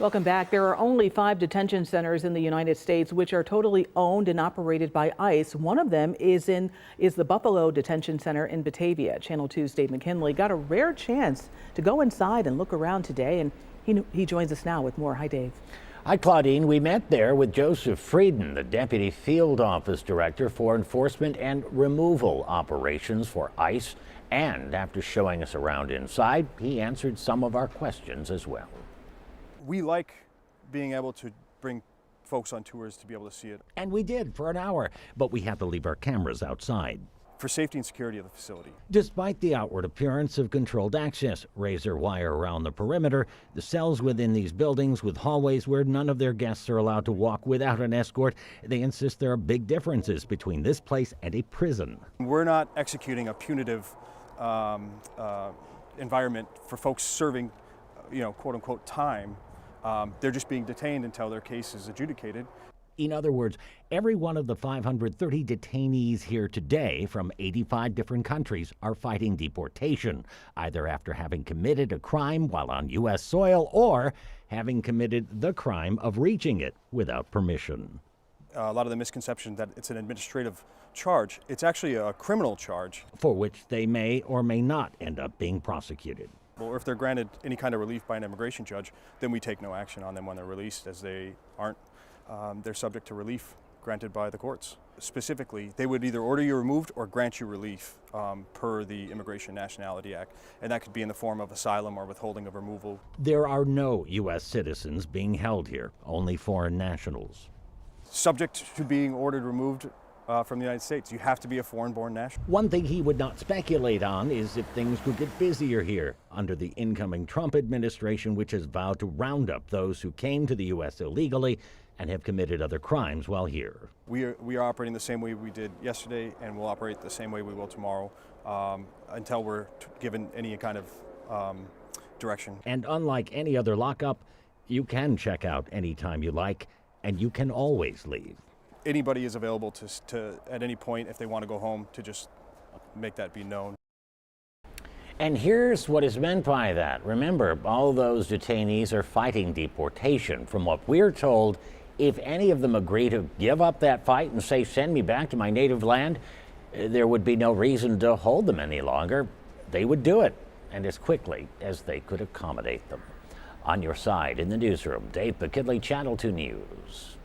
Welcome back. There are only 5 detention centers in the United States which are totally owned and operated by ICE. One of them is the Buffalo Detention Center in Batavia. Channel 2's Dave McKinley got a rare chance to go inside and look around today, and he joins us now with more. Hi, Dave. Hi, Claudine. We met there with Joseph Frieden, the Deputy Field Office Director for Enforcement and Removal Operations for ICE. And after showing us around inside, he answered some of our questions as well. We like being able to bring folks on tours to be able to see it. And we did for an hour, but we had to leave our cameras outside. For safety and security of the facility. Despite the outward appearance of controlled access, razor wire around the perimeter, the cells within these buildings with hallways where none of their guests are allowed to walk without an escort, they insist there are big differences between this place and a prison. We're not executing a punitive environment for folks serving, quote unquote time. They're just being detained until their case is adjudicated. In other words, every one of the 530 detainees here today from 85 different countries are fighting deportation, either after having committed a crime while on U.S. soil or having committed the crime of reaching it without permission. A lot of the misconception that it's an administrative charge, it's actually a criminal charge. For which they may or may not end up being prosecuted. Or if they're granted any kind of relief by an immigration judge, then we take no action on them when they're released, as they aren't. They're subject to relief granted by the courts. Specifically, they would either order you removed or grant you relief per the Immigration Nationality Act, and that could be in the form of asylum or withholding of removal. There are no U.S. citizens being held here, only foreign nationals. Subject to being ordered removed from the United States. You have to be a foreign-born national. One thing he would not speculate on is if things could get busier here under the incoming Trump administration, which has vowed to round up those who came to the U.S. illegally and have committed other crimes while here. We are operating the same way we did yesterday, and we'll operate the same way we will tomorrow until we're given any kind of direction. And unlike any other lockup, you can check out anytime you like, and you can always leave. Anybody is available to at any point, if they want to go home, to just make that be known. And here's what is meant by that. Remember, all those detainees are fighting deportation. From what we're told, if any of them agree to give up that fight and say, send me back to my native land, there would be no reason to hold them any longer. They would do it, and as quickly as they could accommodate them. On your side in the newsroom, Dave McKinley, Channel 2 News.